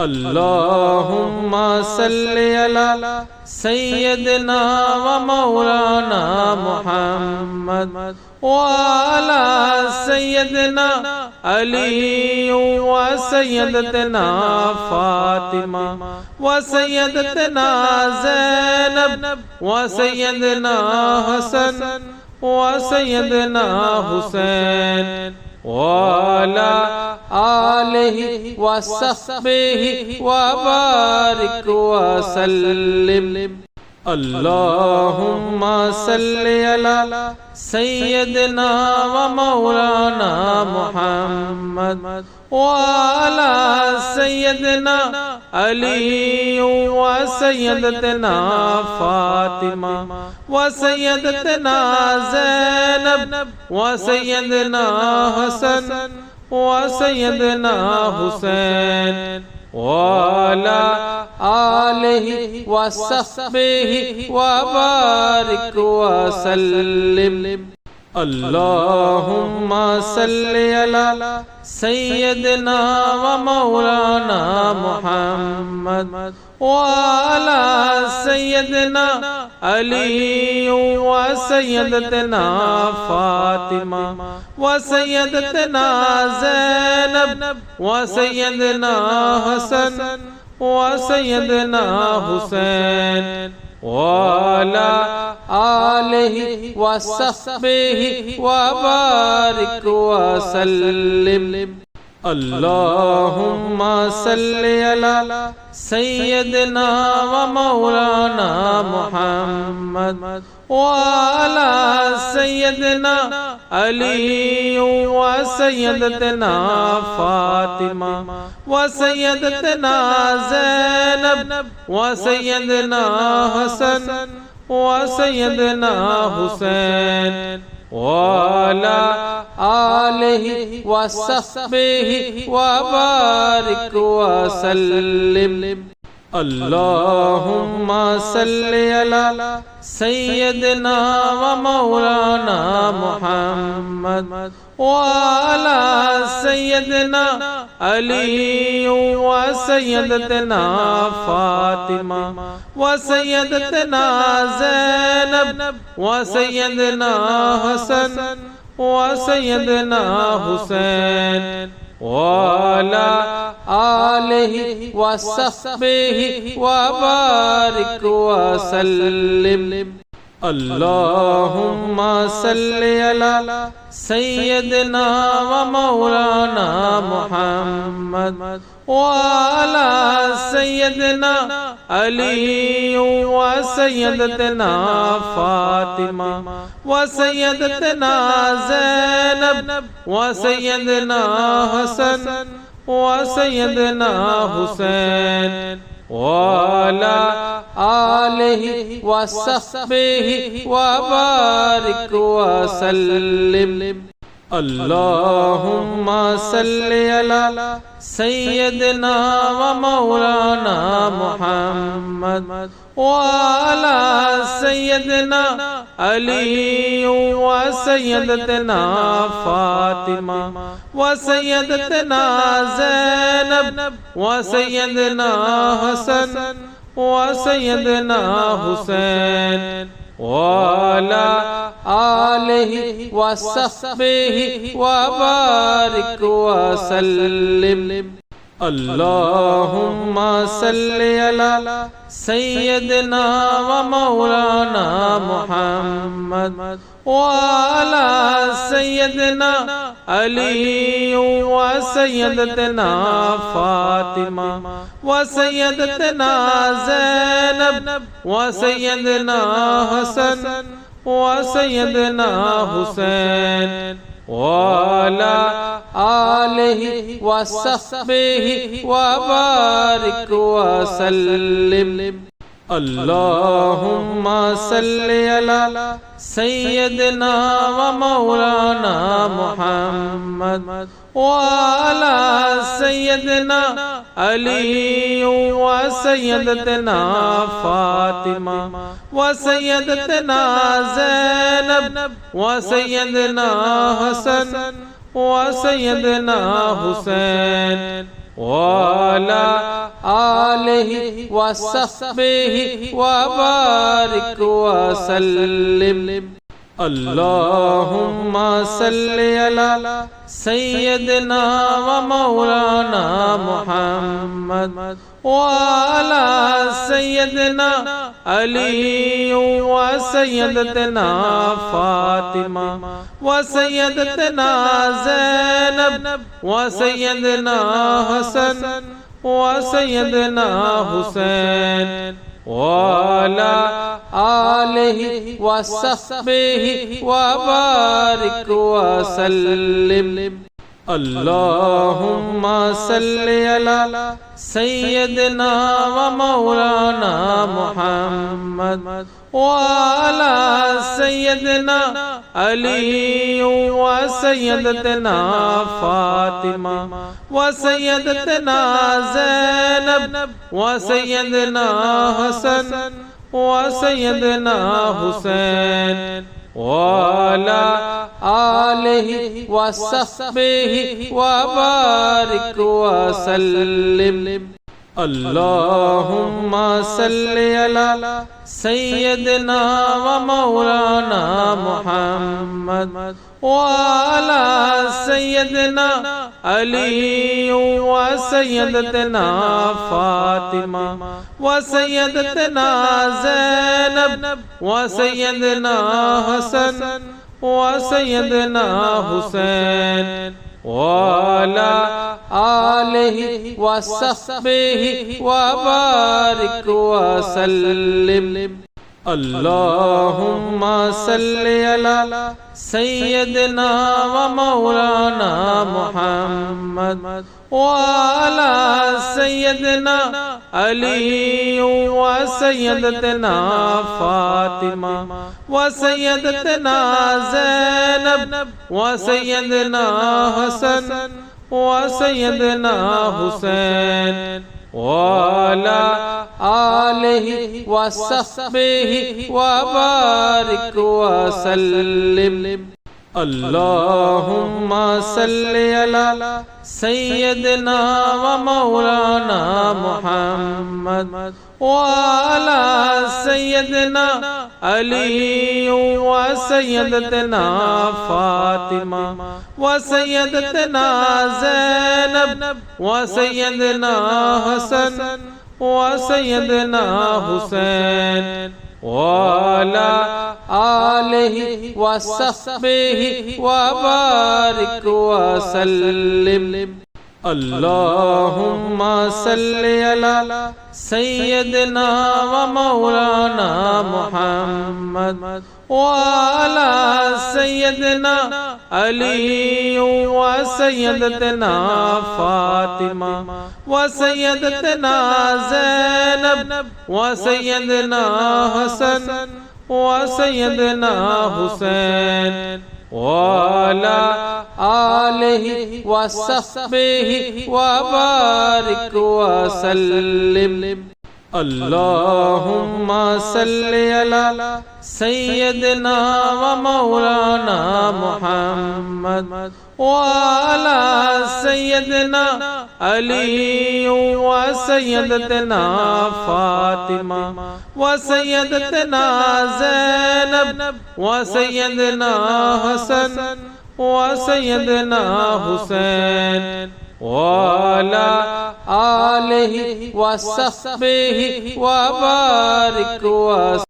अल्लाहुम्मा सल्लि अला सय्यदना व मौलाना मुहम्मद व अला सय्यदना अली व सय्यदतना फातिमा व सय्यदतना ज़ैनब व सय्यदना हसन व सय्यदना हुसैन वाला आलिहि व सहबिहि व बारिक व सल्लिम। अल्लाहुम्मा सल्लि अला सय्यदना व मौलाना मुहम्मद व अला सय्यदना अली व सय्यदतना फातिमा व सय्यदतना ज़ैनब व सय्यदना हसन व सय्यदना हुसैन वाला आलिहि व सहबिहि व बारिक व सल्लिम। अल्लाहुम्मा सल्लि अला सय्यदना व मौलाना मुहम्मद व अला सय्यदना अली व सय्यदतना फातिमा व सय्यदतना ज़ैनब व सय्यदना हसन व सय्यदना हुसैन वाला आलिहि व सहबिहि व बारिक व सल्लिम। अल्लाहुम्मा सल्लि अला सय्यदना व मौलाना मुहम्मद व अला सय्यदना अली व सय्यदतना फातिमा व सय्यदतना ज़ैनब व सय्यदना हसन व सय्यदना हुसैन वाला आलिहि व सहबिहि व बारिक व सल्लिम। अल्लाहुम्मा सल्लि अला सय्यदना व मौलाना मुहम्मद व अला सय्यदना अली व सय्यदतना फातिमा व सय्यदतना ज़ैनब व सय्यदना हसन व सय्यदना हुसैन वाला आलिहि व सहबिहि व बारिक व सल्लिम। अल्लाहुम्मा सल्लि अला सय्यदना व मौलाना मुहम्मद व अला सय्यदना अली व सय्यदतना फातिमा व सय्यदतना ज़ैनब व सय्यदना हसन व सय्यदना हुसैन वाला आलिहि व सहबिहि व बारिक व सल्लिम। अल्लाहुम्मा सल्लि अला सय्यदना व मौलाना मुहम्मद व अला सय्यदना अली व सय्यदतना फातिमा व सय्यदतना ज़ैनब व सय्यदना हसन व सय्यदना हुसैन वाला आलिहि व सहबिहि व बारिक व सल्लिम। अल्लाहुम्मा सल्लि अला सय्यदना व मौलाना मुहम्मद व अला सय्यदना अली व सय्यदतना फातिमा व सय्यदतना ज़ैनब व सय्यदना हसन व सय्यदना हुसैन वाला आलिहि व सहबिहि व बारिक व सल्लिम। अल्लाहुम्मा सल्लि अला सय्यदना व मौलाना मुहम्मद व अला सय्यदना अली व सय्यदतना फातिमा व सय्यदतना ज़ैनब व सय्यदना हसन व सय्यदना हुसैन وعلى آله وصحبه وبارك وسلم اللهم صل على سيدنا ومولانا محمد وعلى سيدنا علي وسيدتنا فاطمة وسيدتنا زينب وسيدنا حسن وسيدنا حسين وعلى آله وصحبه وبارك وسلم اللهم صل على سيدنا ومولانا محمد وعلى سيدنا علي وسيدتنا فاطمة وسيدتنا زينب وسيدنا حسن وسيدنا حسين وعلى آله وصحبه وبارك وسلم اللهم صل على سيدنا ومولانا محمد وعلى سيدنا علي وسيدتنا فاطمة وسيدتنا زينب وسيدنا حسن وسيدنا حسين وعلى آله وصحبه وبارك وسلم اللهم صل على سيدنا ومولانا محمد وعلى سيدنا علي وسيدتنا فاطمة وسيدتنا زينب وسيدنا حسن وسيدنا حسين وعلى آله وصحبه وبارك وسلم اللهم صل على سيدنا ومولانا محمد وعلى سيدنا علي وسيدتنا فاطمة وسيدتنا زينب وسيدنا حسن وسيدنا حسين وعلى آله وصحبه وبارك وسلم اللهم صل على سيدنا ومولانا محمد وعلى سيدنا علي وسيدتنا فاطمة وسيدتنا زينب وسيدنا حسن وسيدنا حسين وعلى آله وصحبه وبارك وسلم اللهم صل على سيدنا ومولانا محمد وعلى سيدنا علي وسيدتنا فاطمة وسيدتنا زينب وسيدنا حسن وسيدنا حسين وعلى آله وصحبه وبارك وسلم